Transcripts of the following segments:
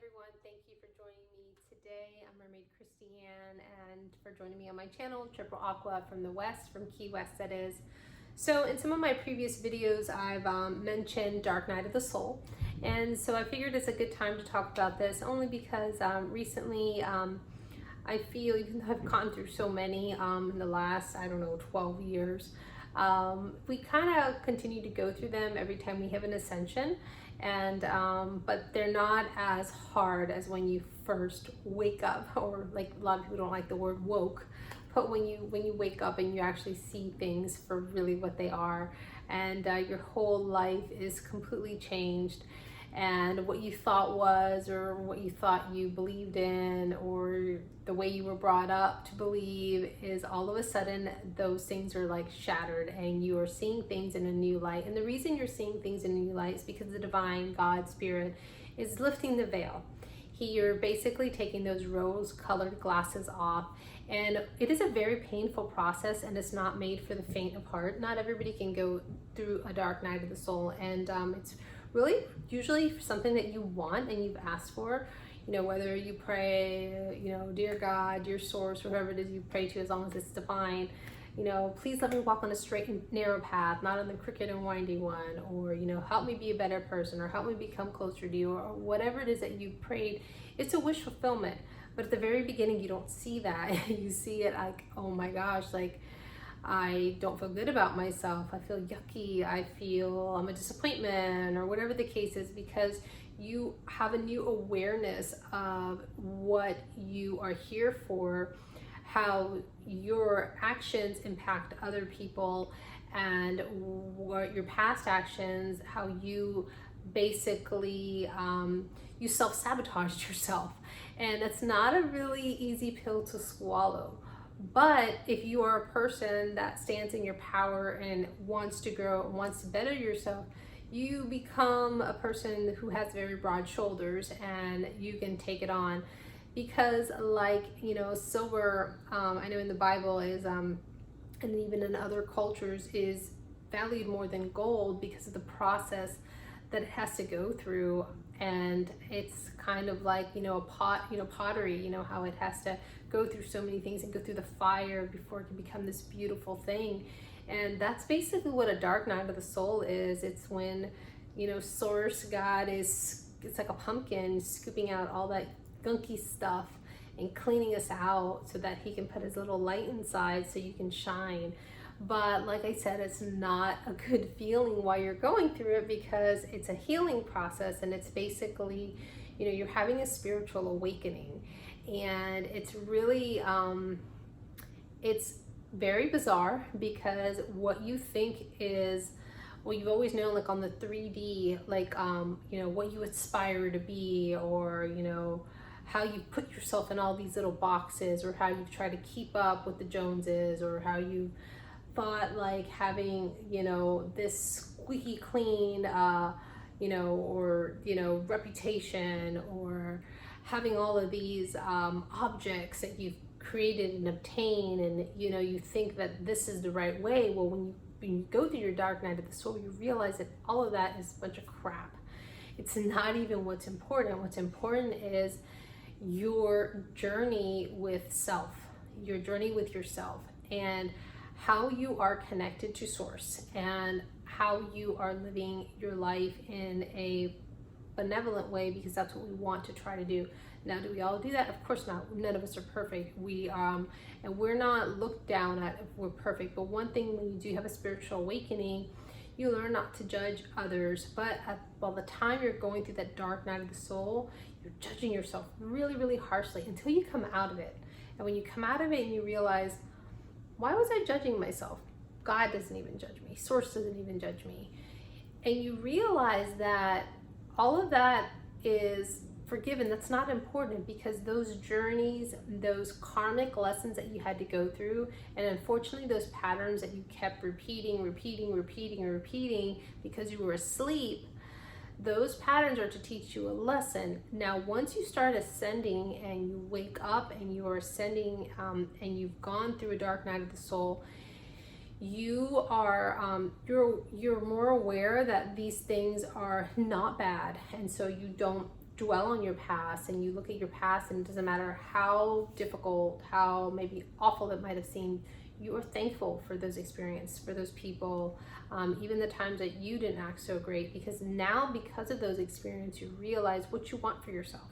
everyone, thank you for joining me today. I'm Mermaid Christiane, and for joining me on my channel, Triple Aqua from the West, from Key West that is. So in some of my previous videos, I've mentioned Dark Night of the Soul, and so I figured it's a good time to talk about this only because recently I feel, even though I've gone through so many in the last, 12 years, we kind of continue to go through them every time we have an ascension, and but they're not as hard as when you first wake up, or like a lot of people don't like the word woke, but when you wake up and you actually see things for really what they are, and your whole life is completely changed, and what you thought was, or what you thought you believed in, or the way you were brought up to believe, is all of a sudden those things are like shattered, and you are seeing things in a new light. And the reason you're seeing things in a new light is because the divine God spirit is lifting the veil. You're basically taking those rose-colored glasses off, and it is a very painful process, and it's not made for the faint of heart. Not everybody can go through a dark night of the soul, and it's really usually something that you want and you've asked for. You know, whether you pray, dear God, dear source, whoever it is you pray to, as long as it's divine, please let me walk on a straight and narrow path, not on the crooked and windy one, or, help me be a better person, or help me become closer to you, or whatever it is that you prayed. It's a wish fulfillment. But at the very beginning, you don't see that. You see it like, oh my gosh, like, I don't feel good about myself. I feel yucky. I feel I'm a disappointment, or whatever the case is, because you have a new awareness of what you are here for, how your actions impact other people, and what your past actions, how you basically you self-sabotaged yourself. And it's not a really easy pill to swallow. But if you are a person that stands in your power and wants to grow, wants to better yourself, you become a person who has very broad shoulders, and you can take it on. Because silver, I know in the Bible is, and even in other cultures, is valued more than gold because of the process that it has to go through. And it's kind of like, pottery, how it has to go through so many things and go through the fire before it can become this beautiful thing. And that's basically what a dark night of the soul is. It's when, source God it's like a pumpkin scooping out all that gunky stuff and cleaning us out so that he can put his little light inside so you can shine. But like I said, it's not a good feeling while you're going through it, because it's a healing process, and it's basically, you're having a spiritual awakening. And it's really, it's very bizarre, because what you think is, well, you've always known, like on the 3D, like, what you aspire to be, or, how you put yourself in all these little boxes, or how you try to keep up with the Joneses, or how you thought like having, this squeaky clean, or, reputation, or having all of these objects that you've created and obtained, and, you think that this is the right way. Well, when you go through your dark night of the soul, you realize that all of that is a bunch of crap. It's not even what's important. What's important is your journey with self, your journey with yourself, and how you are connected to source, and how you are living your life in a benevolent way, because that's what we want to try to do. Now, do we all do that? Of course not. None of us are perfect. And we're not looked down at if we're perfect. But one thing, when you do have a spiritual awakening, you learn not to judge others. But by the time you're going through that dark night of the soul, you're judging yourself really, really harshly until you come out of it. And when you come out of it and you realize, why was I judging myself? God doesn't even judge me. Source doesn't even judge me. And you realize that all of that is forgiven. That's not important, because those journeys, those karmic lessons that you had to go through, and unfortunately those patterns that you kept repeating because you were asleep, those patterns are to teach you a lesson. Now, once you start ascending and you wake up and you are ascending, and you've gone through a dark night of the soul, you are you're more aware that these things are not bad, and so you don't dwell on your past and you look at your past, and it doesn't matter how difficult, how maybe awful it might have seemed, you are thankful for those experiences, for those people, even the times that you didn't act so great, because now, because of those experiences, you realize what you want for yourself,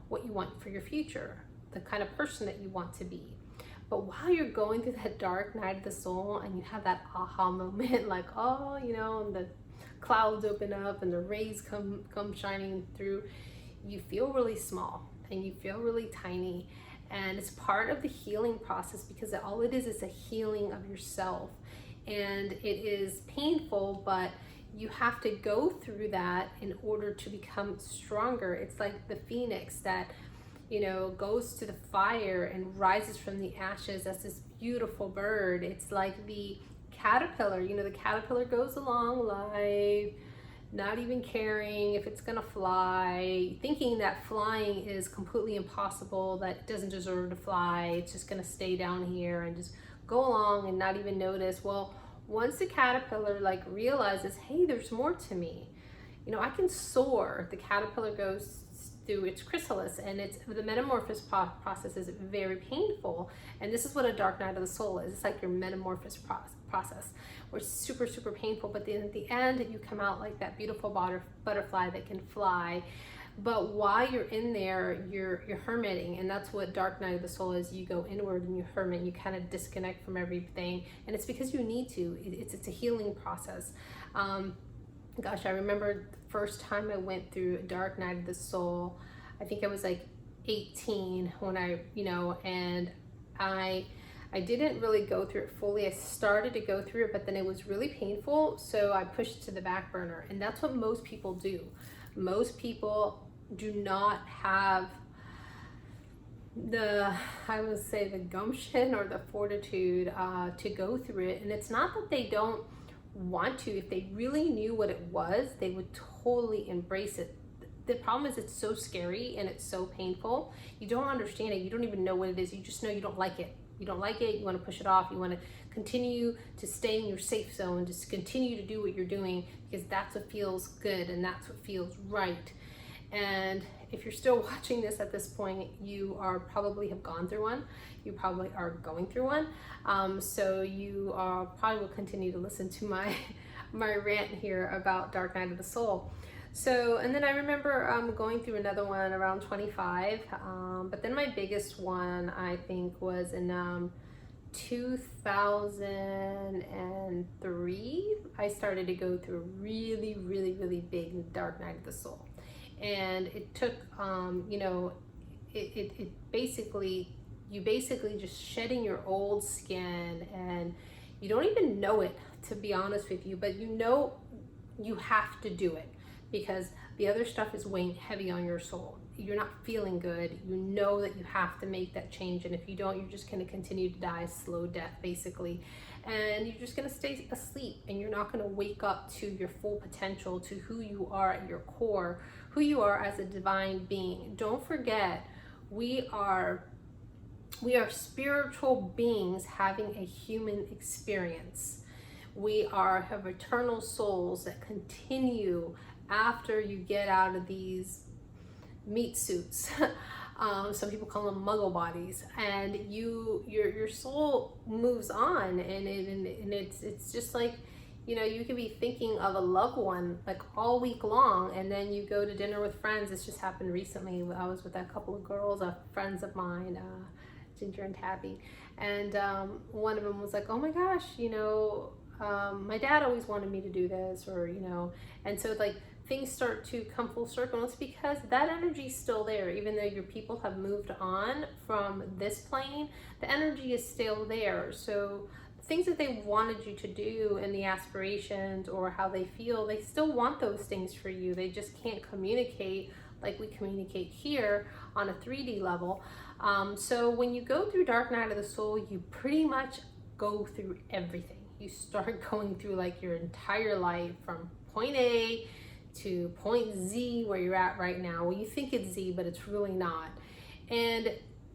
what you want for your future, the kind of person that you want to be. But while you're going through that dark night of the soul and you have that aha moment, like, oh, you know, and the clouds open up and the rays come shining through, you feel really small and you feel really tiny. And it's part of the healing process, because all it is a healing of yourself. And it is painful, but you have to go through that in order to become stronger. It's like the phoenix that, you know, goes to the fire and rises from the ashes as this beautiful bird. It's like the caterpillar, you know, the caterpillar goes along life, not even caring if it's gonna fly, thinking that flying is completely impossible, that it doesn't deserve to fly, it's just gonna stay down here and just go along and not even notice. Well, once the caterpillar like realizes, hey, there's more to me, you know, I can soar. The caterpillar goes through its chrysalis, and it's the metamorphosis process is very painful. And this is what a dark night of the soul is. It's like your metamorphosis process, where it's super, super painful, but then at the end you come out like that beautiful butterfly that can fly. But while you're in there, you're hermiting, and that's what dark night of the soul is. You go inward and you hermit, you kind of disconnect from everything, and it's because you need to. It's a healing process. Gosh, I remember the first time I went through a dark night of the soul. I think I was like 18 when I, you know, and I didn't really go through it fully. I started to go through it, but then it was really painful, so I pushed it to the back burner. And that's what most people do. Most people do not have the, I would say, the gumption or the fortitude to go through it. And it's not that they don't want to. If they really knew what it was, they would totally embrace it. The problem is it's so scary and it's so painful. You don't understand it. You don't even know what it is. You just know you don't like it. You don't like it. You want to push it off. You want to continue to stay in your safe zone, just continue to do what you're doing, because that's what feels good and that's what feels right. And if you're still watching this at this point, you are probably have gone through one. You probably are going through one. So you probably will continue to listen to my rant here about Dark Night of the Soul. So, and then I remember going through another one around 25, but then my biggest one, I think, was in 2003. I started to go through a really, really, really big Dark Night of the Soul. And it took, you know, it basically, you basically just shedding your old skin, and you don't even know it, to be honest with you, but you know you have to do it, because the other stuff is weighing heavy on your soul. You're not feeling good. You know that you have to make that change. And if you don't, you're just going to continue to die a slow death, basically. And you're just going to stay asleep, and you're not going to wake up to your full potential, to who you are at your core, who you are as a divine being. Don't forget, we are spiritual beings having a human experience. We have eternal souls that continue after you get out of these meat suits. Some people call them muggle bodies, and your soul moves on, and it's just like, you know, you could be thinking of a loved one like all week long, and then you go to dinner with friends. This just happened recently. I was with a couple of girls, friends of mine, Ginger and Tabby, and one of them was like, oh my gosh, you know, my dad always wanted me to do this, or, you know, and so like things start to come full circle. And it's because that energy is still there. Even though your people have moved on from this plane, the energy is still there. So the things that they wanted you to do and the aspirations or how they feel, they still want those things for you. They just can't communicate like we communicate here on a 3D level. So when you go through Dark Night of the Soul, you pretty much go through everything. You start going through like your entire life from point A to point Z, where you're at right now. Well, you think it's Z, but it's really not. And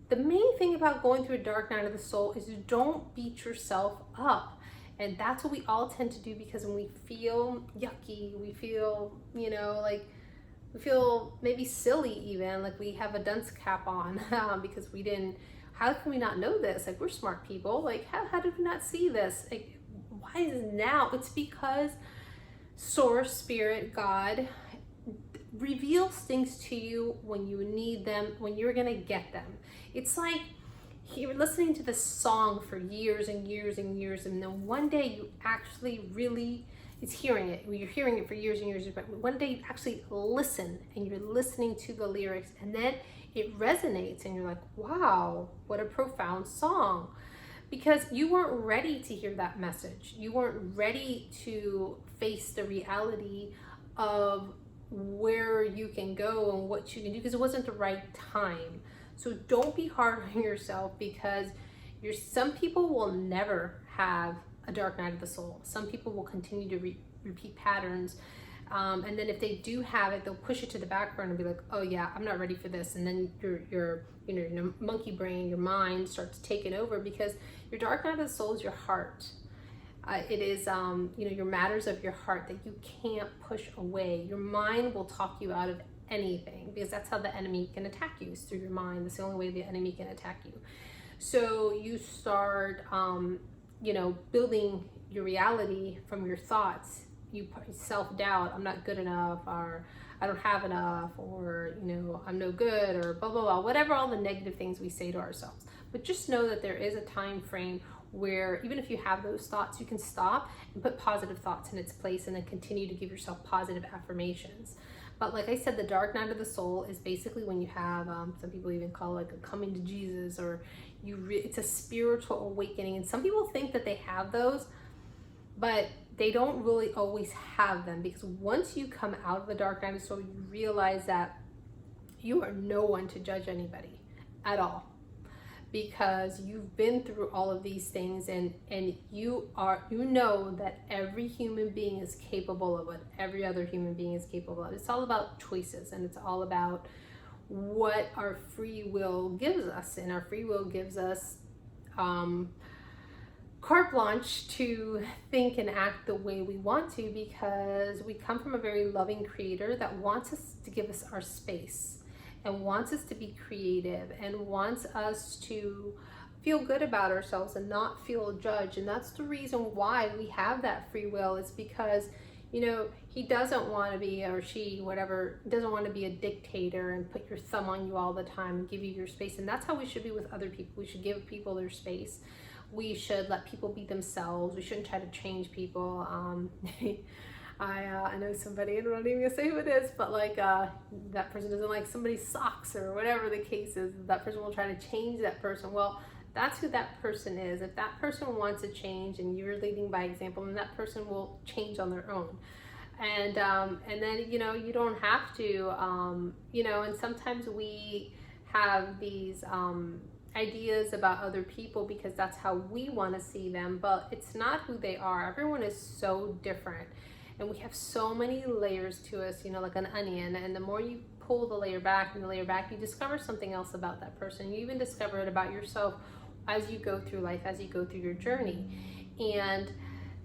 the main thing about going through a Dark Night of the Soul is you don't beat yourself up. And that's what we all tend to do, because when we feel yucky, we feel, you know, like we feel maybe silly even, like we have a dunce cap on because we didn't, how can we not know this? Like, we're smart people. Like, how did we not see this? Like, why is it now? It's because Source, Spirit, God reveals things to you when you need them, when you're gonna get them. It's like you're listening to this song for years and years and years, and then one day you actually really, it's hearing it. You're hearing it for years and years, but one day you actually listen and you're listening to the lyrics, and then it resonates and you're like, wow, what a profound song. Because you weren't ready to hear that message. You weren't ready to face the reality of where you can go and what you can do, because it wasn't the right time. So don't be hard on yourself, because some people will never have a dark night of the soul. Some people will continue to repeat patterns. And then if they do have it, they'll push it to the background and be like, oh yeah, I'm not ready for this. And then your monkey brain, your mind starts taking over, because your dark night of the soul is your heart. It is, your matters of your heart that you can't push away. Your mind will talk you out of anything, because that's how the enemy can attack you, is through your mind. That's the only way the enemy can attack you. So you start, building your reality from your thoughts. You self-doubt, I'm not good enough, or I don't have enough, or, I'm no good, or blah, blah, blah, whatever, all the negative things we say to ourselves. But just know that there is a time frame where even if you have those thoughts, you can stop and put positive thoughts in its place, and then continue to give yourself positive affirmations. But like I said, the dark night of the soul is basically when you have, some people even call it like a coming to Jesus, or it's a spiritual awakening. And some people think that they have those, but they don't really always have them, because once you come out of the dark night of the soul, you realize that you are no one to judge anybody at all, because you've been through all of these things, and you know that every human being is capable of what every other human being is capable of. It's all about choices, and it's all about what our free will gives us, and our free will gives us carte blanche to think and act the way we want to, because we come from a very loving creator that wants us to give us our space, and wants us to be creative, and wants us to feel good about ourselves and not feel judged. And that's the reason why we have that free will, is because, he doesn't want to be, or she, whatever, doesn't want to be a dictator and put your thumb on you all the time and give you your space. And that's how we should be with other people. We should give people their space. We should let people be themselves. We shouldn't try to change people. I know somebody, and I'm not even gonna say who it is, but like that person doesn't like somebody's socks, or whatever the case is. That person will try to change that person. Well, that's who that person is. If that person wants to change and you're leading by example, then that person will change on their own. And then, you don't have to, and sometimes we have these ideas about other people because that's how we want to see them, but it's not who they are. Everyone is so different. And we have so many layers to us, like an onion. And the more you pull the layer back and the layer back, you discover something else about that person. You even discover it about yourself as you go through life, as you go through your journey. And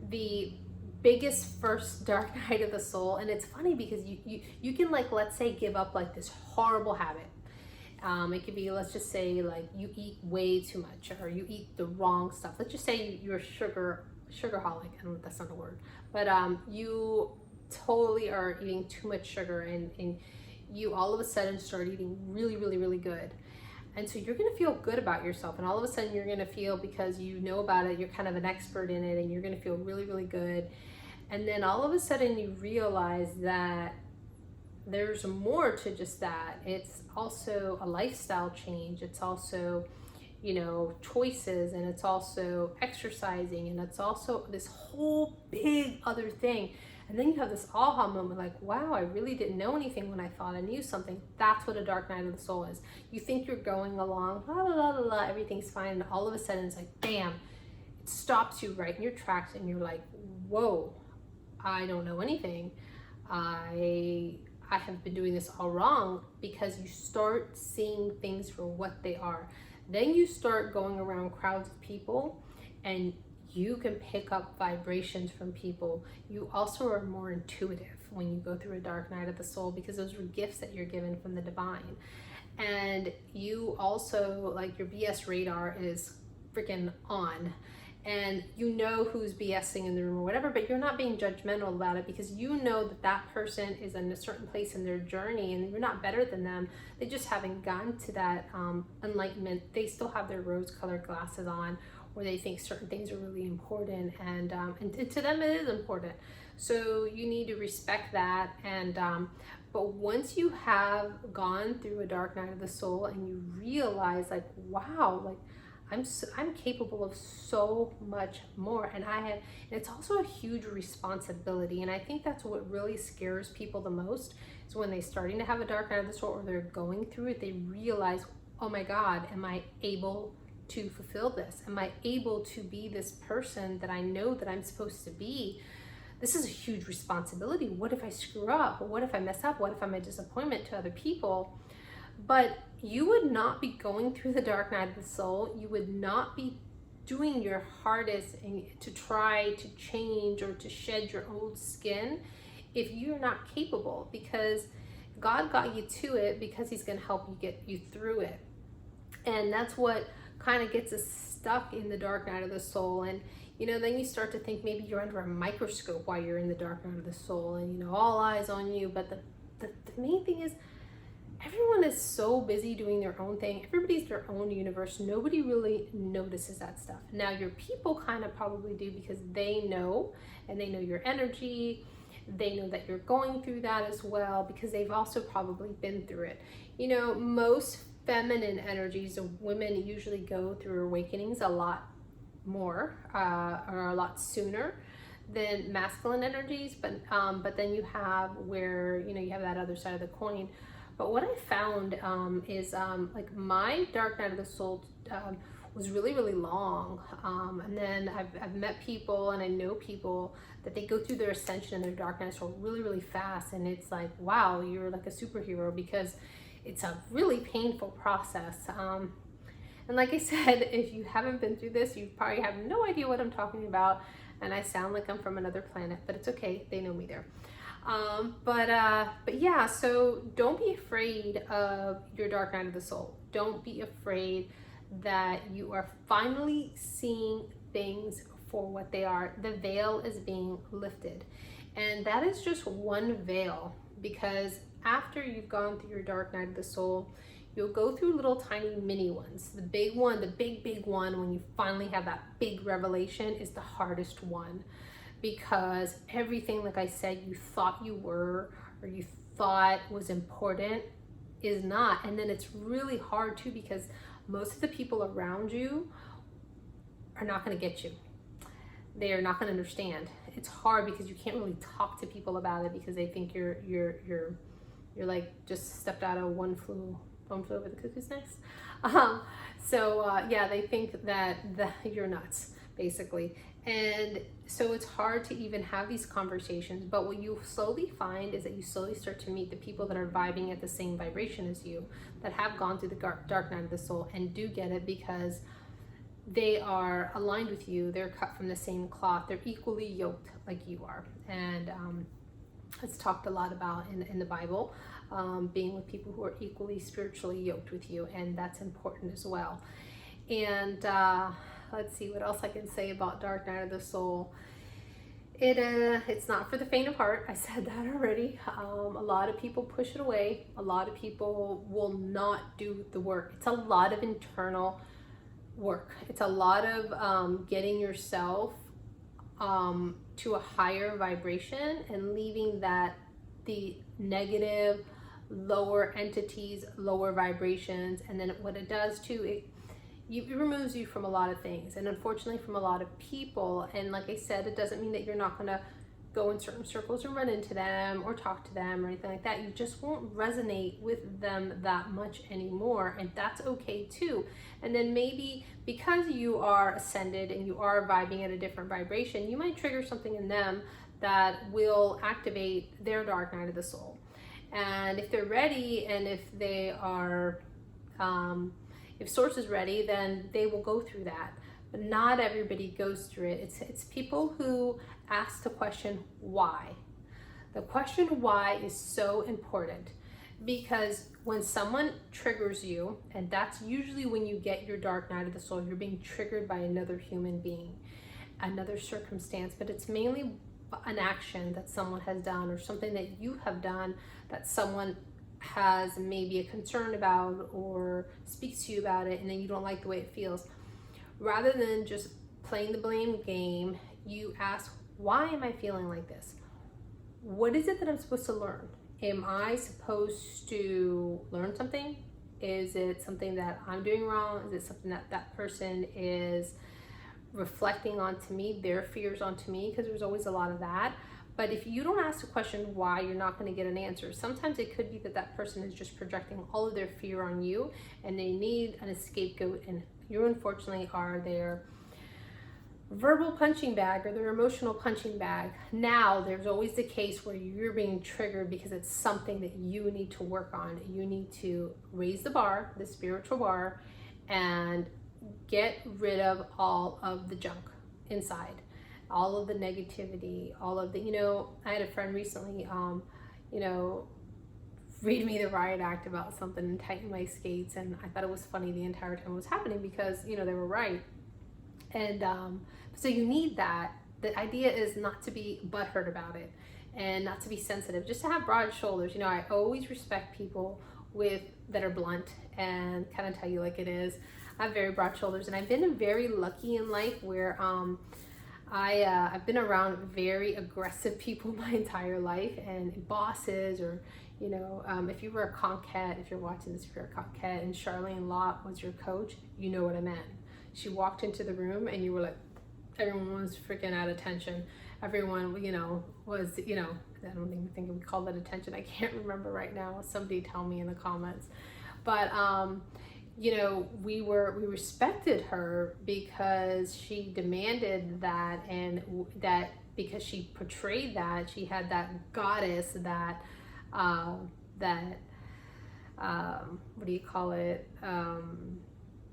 the biggest first dark night of the soul, and it's funny because you can, like, let's say, give up like this horrible habit. It could be, let's just say, like, you eat way too much, or you eat the wrong stuff. Let's just say you're a sugarholic. I don't know if that's not a word, but you totally are eating too much sugar, and you all of a sudden start eating really, really, really good. And so you're going to feel good about yourself, and all of a sudden you're going to feel, because you know about it, you're kind of an expert in it, and you're going to feel really, really good. And then all of a sudden you realize that there's more to just that. It's also a lifestyle change. It's also, choices, and it's also exercising, and it's also this whole big other thing. And then you have this aha moment, like, wow, I really didn't know anything when I thought I knew something. That's what a dark night of the soul is. You think you're going along, la la la la la, everything's fine, and all of a sudden it's like, bam, it stops you right in your tracks, and you're like, whoa, I don't know anything. I have been doing this all wrong, because you start seeing things for what they are. Then you start going around crowds of people, and you can pick up vibrations from people. You also are more intuitive, when you go through a dark night of the soul, because those were gifts that you're given from the divine. And you also, like, your BS radar is freaking on, and you know who's BSing in the room or whatever, but you're not being judgmental about it, because you know that that person is in a certain place in their journey and you're not better than them. They just haven't gotten to that enlightenment. They still have their rose-colored glasses on, or they think certain things are really important, and to them it is important. So you need to respect that. And but once you have gone through a dark night of the soul and you realize, like, wow, like I'm capable of so much more, and it's also a huge responsibility. And I think that's what really scares people the most, is when they're starting to have a dark night of the soul, or they're going through it, they realize, oh my God, am I able to fulfill this? Am I able to be this person that I know that I'm supposed to be? This is a huge responsibility. What if I screw up? What if I mess up? What if I'm a disappointment to other people? But you would not be going through the dark night of the soul. You would not be doing your hardest to try to change or to shed your old skin if you're not capable, because God got you to it because he's going to help you get you through it. And that's what kind of gets us stuck in the dark night of the soul. And you know, then you start to think maybe you're under a microscope while you're in the dark night of the soul, and you know, all eyes on you. But the main thing is, everyone is so busy doing their own thing. Everybody's their own universe. Nobody really notices that stuff. Now, your people kind of probably do, because they know, and they know your energy. They know that you're going through that as well, because they've also probably been through it. You know, most feminine energies of women usually go through awakenings a lot more or a lot sooner than masculine energies, but then you have where, you know, you have that other side of the coin. But what I found is like my dark night of the soul was really, really long, and then I've met people, and I know people that they go through their ascension and their dark night of the soul really, really fast, and it's like, wow, you're like a superhero, because it's a really painful process. And like I said, if you haven't been through this, you probably have no idea what I'm talking about, and I sound like I'm from another planet, but it's okay, they know me there. But yeah, so don't be afraid of your dark night of the soul. Don't be afraid that you are finally seeing things for what they are. The veil is being lifted, and that is just one veil, because after you've gone through your dark night of the soul, you'll go through little tiny mini ones. The big one, the big one, when you finally have that big revelation, is the hardest one, because everything, like I said, you thought you were, or you thought was important, is not. And then it's really hard too, because most of the people around you are not going to get you. They are not going to understand. It's hard because you can't really talk to people about it, because they think you're like just stepped out of one flew over the cuckoo's nest. Yeah, they think that you're nuts, basically. And so it's hard to even have these conversations. But what you slowly find is that you slowly start to meet the people that are vibing at the same vibration as you, that have gone through the dark night of the soul and do get it, because they are aligned with you. They're cut from the same cloth. They're equally yoked like you are. And it's talked a lot about in the Bible, being with people who are equally spiritually yoked with you, and that's important as well. And let's see what else I can say about dark night of the soul. It's not for the faint of heart. I said that already. A lot of people push it away. A lot of people will not do the work. It's a lot of internal work. It's a lot of getting yourself to a higher vibration, and leaving the negative, lower entities, lower vibrations. And then what it does too, it removes you from a lot of things, and unfortunately from a lot of people. And like I said, it doesn't mean that you're not going to go in certain circles and run into them or talk to them or anything like that. You just won't resonate with them that much anymore, and that's okay too. And then maybe because you are ascended and you are vibing at a different vibration, you might trigger something in them that will activate their dark night of the soul. And if they're ready, and if they are if Source is ready, then they will go through that. But not everybody goes through it. It's people who ask the question, why? The question why is so important, because when someone triggers you, and that's usually when you get your dark night of the soul, you're being triggered by another human being, another circumstance, but it's mainly an action that someone has done or something that you have done that someone has maybe a concern about or speaks to you about it, and then you don't like the way it feels. Rather than just playing the blame game, you ask, why am I feeling like this? What is it that I'm supposed to learn? Am I supposed to learn something? Is it something that I'm doing wrong? Is it something that that person is reflecting onto me, their fears onto me? Because there's always a lot of that. But if you don't ask the question why, you're not going to get an answer. Sometimes it could be that that person is just projecting all of their fear on you, and they need an scapegoat, and you unfortunately are their verbal punching bag or their emotional punching bag. Now, there's always the case where you're being triggered because it's something that you need to work on. You need to raise the bar, the spiritual bar, and get rid of all of the junk inside, all of the negativity, all of the, you know, I had a friend recently, you know, read me the riot act about something and tighten my skates, and I thought it was funny the entire time it was happening because, you know, they were right. And so you need that. The idea is not to be butthurt about it and not to be sensitive, just to have broad shoulders. You know, I always respect people that are blunt and kind of tell you like it is. I have very broad shoulders, and I've been very lucky in life where I've been around very aggressive people my entire life, and bosses, or, you know, if you were a conquette, if you're watching this, if you're a conquette and Charlene Lott was your coach, you know what I meant. She walked into the room and you were like, everyone was freaking out of attention. Everyone, you know, was, you know, I don't even think we call that attention. I can't remember right now. Somebody tell me in the comments. But, you know, we respected her because she demanded that, and that because she portrayed that, she had that goddess, that, what do you call it?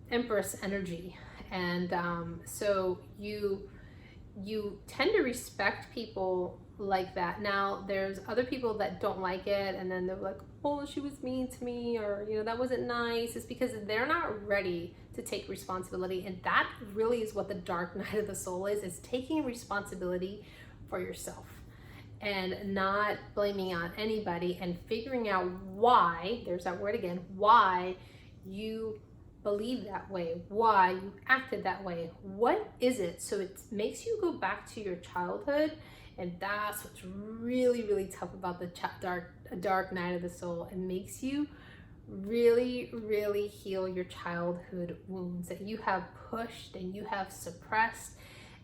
Empress energy. And so you tend to respect people like that. Now, there's other people that don't like it, and then they're like, oh, she was mean to me, or, you know, that wasn't nice. It's because they're not ready to take responsibility. And that really is what the dark night of the soul is taking responsibility for yourself and not blaming on anybody, and figuring out why, there's that word again, why you believe that way, why you acted that way. What is it? So it makes you go back to your childhood, and that's what's really, really tough about the dark night of the soul. It makes you really, really heal your childhood wounds that you have pushed and you have suppressed,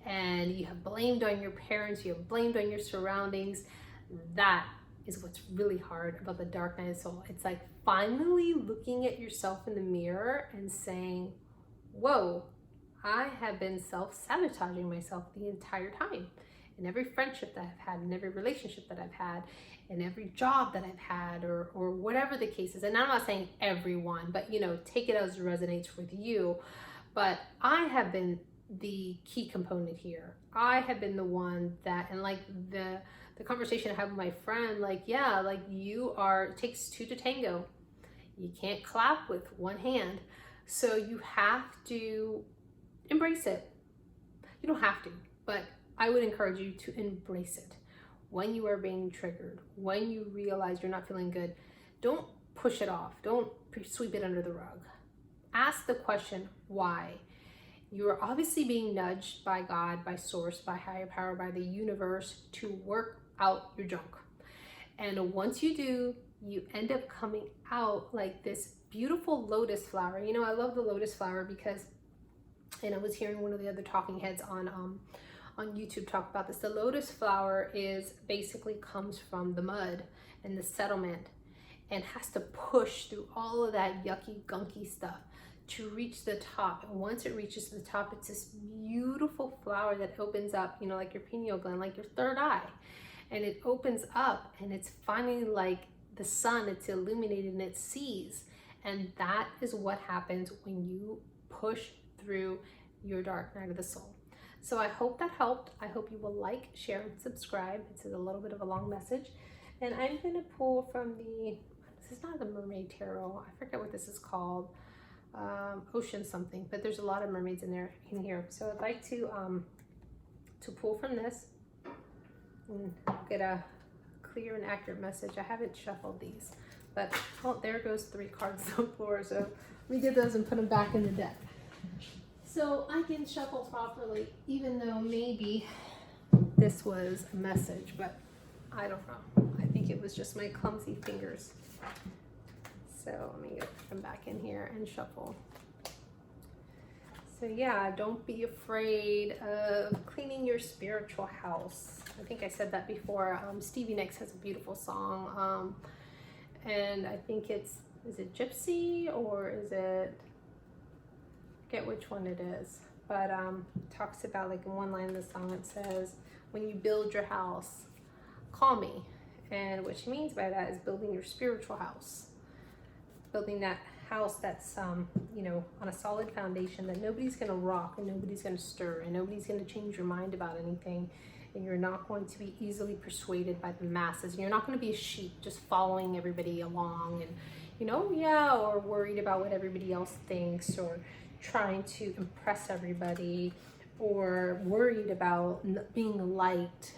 and you have blamed on your parents, you have blamed on your surroundings. That is what's really hard about the dark night of the soul. It's like finally looking at yourself in the mirror and saying, whoa, I have been self-sabotaging myself the entire time. In every friendship that I've had, in every relationship that I've had, in every job that I've had, or whatever the case is. And I'm not saying everyone, but, you know, take it as it resonates with you. But I have been the key component here. I have been the one that, and like the conversation I had with my friend, like, yeah, like it takes two to tango. You can't clap with one hand. So you have to embrace it. You don't have to, but I would encourage you to embrace it. When you are being triggered, when you realize you're not feeling good, don't push it off. Don't sweep it under the rug. Ask the question, why? You are obviously being nudged by God, by source, by higher power, by the universe to work out your junk. And once you do, you end up coming out like this beautiful lotus flower. You know, I love the lotus flower because, and I was hearing one of the other talking heads on YouTube talk about this. The lotus flower basically comes from the mud and the settlement, and has to push through all of that yucky, gunky stuff to reach the top. And once it reaches the top, it's this beautiful flower that opens up, you know, like your pineal gland, like your third eye. And it opens up, and it's finally like the sun, it's illuminated and it sees. And that is what happens when you push through your dark night of the soul. So I hope that helped. I hope you will like, share, and subscribe. It's a little bit of a long message. And I'm going to pull from this is not the Mermaid Tarot. I forget what this is called. Ocean something, but there's a lot of mermaids in here. So I'd like to pull from this and get a clear and accurate message. I haven't shuffled these, but oh, there goes 3 cards on the floor. So let me get those and put them back in the deck so I can shuffle properly, even though maybe this was a message, but I don't know. I think it was just my clumsy fingers. So let me put them back in here and shuffle. So yeah, don't be afraid of cleaning your spiritual house. I think I said that before. Stevie Nicks has a beautiful song. And I think is it Gypsy or is it, I forget which one it is. But talks about, like in one line of the song, it says, when you build your house, call me. And what she means by that is building your spiritual house. Building that house that's, you know, on a solid foundation that nobody's going to rock and nobody's going to stir and nobody's going to change your mind about anything. And you're not going to be easily persuaded by the masses. You're not going to be a sheep just following everybody along and, you know, yeah, or worried about what everybody else thinks or trying to impress everybody or worried about being liked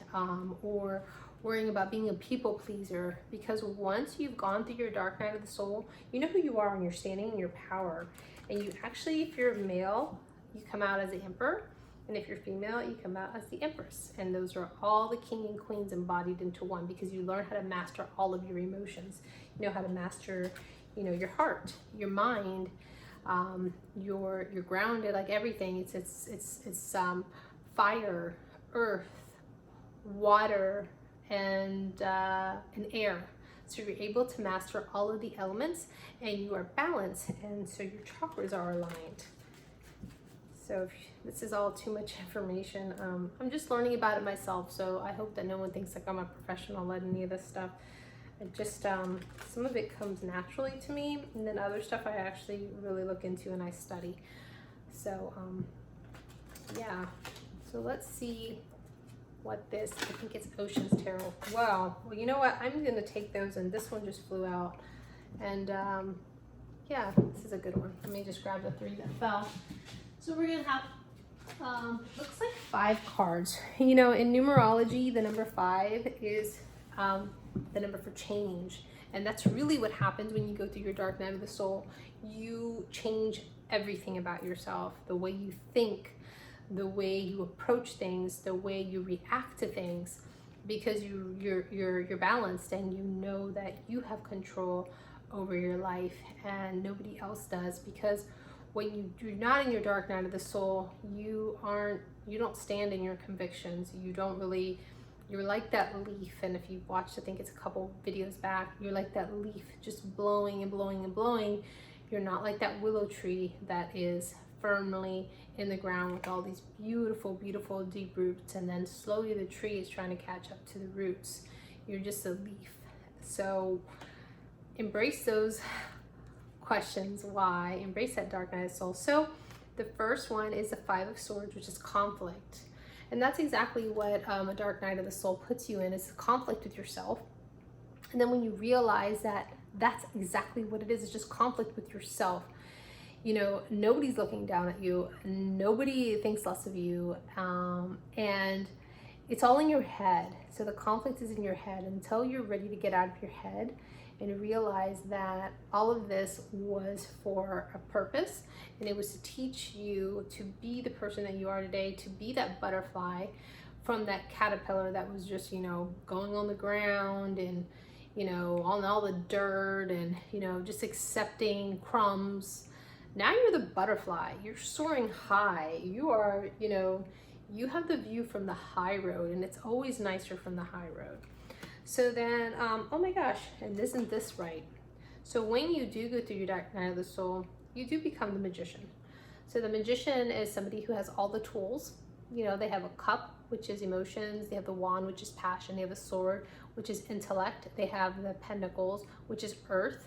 or worrying about being a people pleaser, because once you've gone through your dark night of the soul, you know who you are and you're standing in your power. And you actually, if you're male, you come out as the emperor, and if you're female, you come out as the empress. And those are all the king and queens embodied into one, because you learn how to master all of your emotions. You know how to master, you know, your heart, your mind, you're grounded, like everything. It's fire, earth, water, and air. So you're able to master all of the elements and you are balanced, and so your chakras are aligned. So if this is all too much information, I'm just learning about it myself, so I hope that no one thinks like I'm a professional at any of this stuff. I just some of it comes naturally to me, and then other stuff I actually really look into and I study. So yeah, so let's see what this, I think it's Ocean's Tarot. Wow. Well, you know what? I'm going to take those, and this one just flew out. And yeah, this is a good one. Let me just grab the 3 that fell. So we're going to have, looks like 5 cards. You know, in numerology, the number 5 is the number for change. And that's really what happens when you go through your dark night of the soul. You change everything about yourself, the way you think, the way you approach things, the way you react to things, because you're balanced and you know that you have control over your life and nobody else does. Because when you're not in your dark night of the soul, you don't stand in your convictions. You don't really, you're like that leaf. And if you've watched, I think it's a couple videos back, you're like that leaf just blowing and blowing and blowing. You're not like that willow tree that is firmly in the ground with all these beautiful, beautiful deep roots, and then slowly the tree is trying to catch up to the roots. You're just a leaf. So embrace those questions. Why? Embrace that dark night of soul. So the first one is the 5 of Swords, which is conflict. And that's exactly what a dark night of the soul puts you in, is conflict with yourself. And then when you realize that that's exactly what it is, it's just conflict with yourself. You know, nobody's looking down at you. Nobody thinks less of you. And it's all in your head. So the conflict is in your head until you're ready to get out of your head and realize that all of this was for a purpose. And it was to teach you to be the person that you are today, to be that butterfly from that caterpillar that was just, you know, going on the ground and, you know, on all the dirt and, you know, just accepting crumbs. Now you're the butterfly. You're soaring high. You are, you know, you have the view from the high road, and it's always nicer from the high road. So then, oh my gosh, and isn't this right? So when you do go through your dark night of the soul, you do become the magician. So the magician is somebody who has all the tools. You know, they have a cup, which is emotions. They have the wand, which is passion. They have a sword, which is intellect. They have the pentacles, which is earth,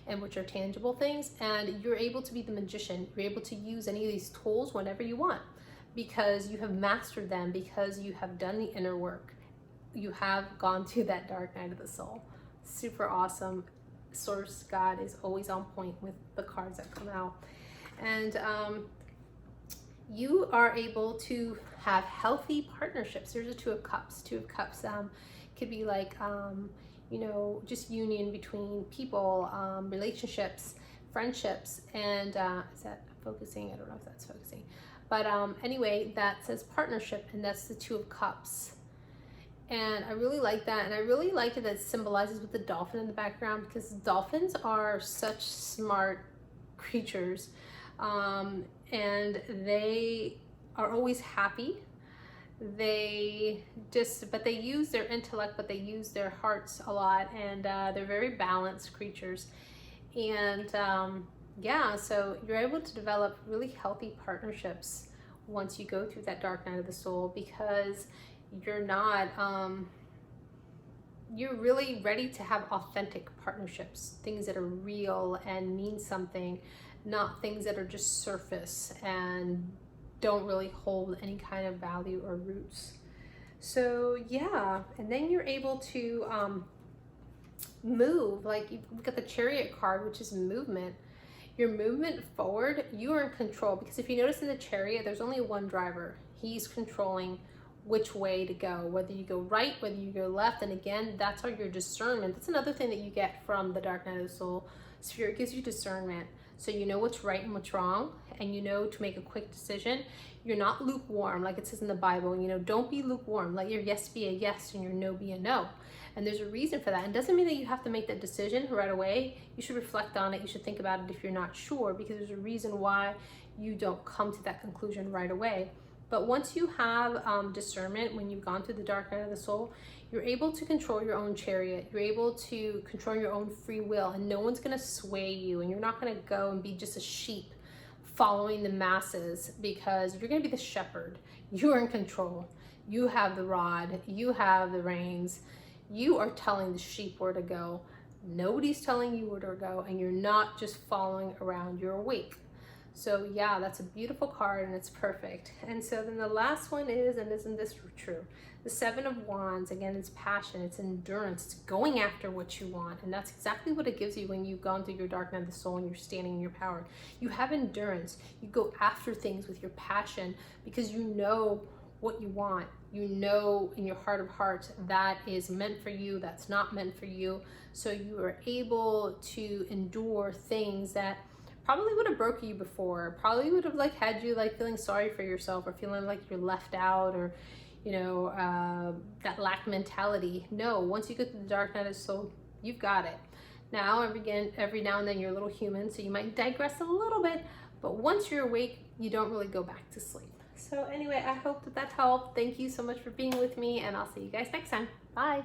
and which are tangible things. And you're able to be the magician. You're able to use any of these tools whenever you want, because you have mastered them, because you have done the inner work. You have gone through that dark night of the soul. Super awesome. Source God is always on point with the cards that come out. And you are able to have healthy partnerships. There's a Two of Cups. Two of Cups could be like, you know, just union between people, relationships, friendships. And is that focusing? I don't know if that's focusing. But anyway, that says partnership, and that's the Two of Cups. And I really like that. And I really like that it symbolizes with the dolphin in the background, because dolphins are such smart creatures. And they are always happy. But they use their intellect, but they use their hearts a lot. And they're very balanced creatures. And yeah, so you're able to develop really healthy partnerships once you go through that dark night of the soul, because you're not, you're really ready to have authentic partnerships, things that are real and mean something, not things that are just surface and don't really hold any kind of value or roots. So yeah, and then you're able to move, like you've got the Chariot card, which is movement. Your movement forward, you are in control, because if you notice in the Chariot, there's only one driver. He's controlling which way to go, whether you go right, whether you go left. And again, that's all your discernment. That's another thing that you get from the dark night of the soul. Spirit gives you discernment, so you know what's right and what's wrong, and you know to make a quick decision. You're not lukewarm, like it says in the Bible. You know, don't be lukewarm. Let your yes be a yes and your no be a no. And there's a reason for that. And it doesn't mean that you have to make that decision right away. You should reflect on it. You should think about it if you're not sure, because there's a reason why you don't come to that conclusion right away. But once you have discernment, when you've gone through the dark night of the soul, you're able to control your own chariot. You're able to control your own free will, and no one's going to sway you. And you're not going to go and be just a sheep following the masses, because you're going to be the shepherd. You're in control. You have the rod. You have the reins. You are telling the sheep where to go. Nobody's telling you where to go, and you're not just following around. You're awake. So yeah, that's a beautiful card, and it's perfect. And so then the last one is, and isn't this true? The Seven of Wands. Again, it's passion, it's endurance, it's going after what you want. And that's exactly what it gives you when you've gone through your dark night of the soul and you're standing in your power. You have endurance. You go after things with your passion, because you know what you want. You know in your heart of hearts that is meant for you, that's not meant for you. So you are able to endure things that probably would have broke you before, probably would have like had you like feeling sorry for yourself, or feeling like you're left out, or you know, that lack mentality. No, once you get to the dark night of the soul, you've got it. Now, every now and then you're a little human, so you might digress a little bit, but once you're awake, you don't really go back to sleep. So anyway, I hope that helped. Thank you so much for being with me, and I'll see you guys next time. Bye.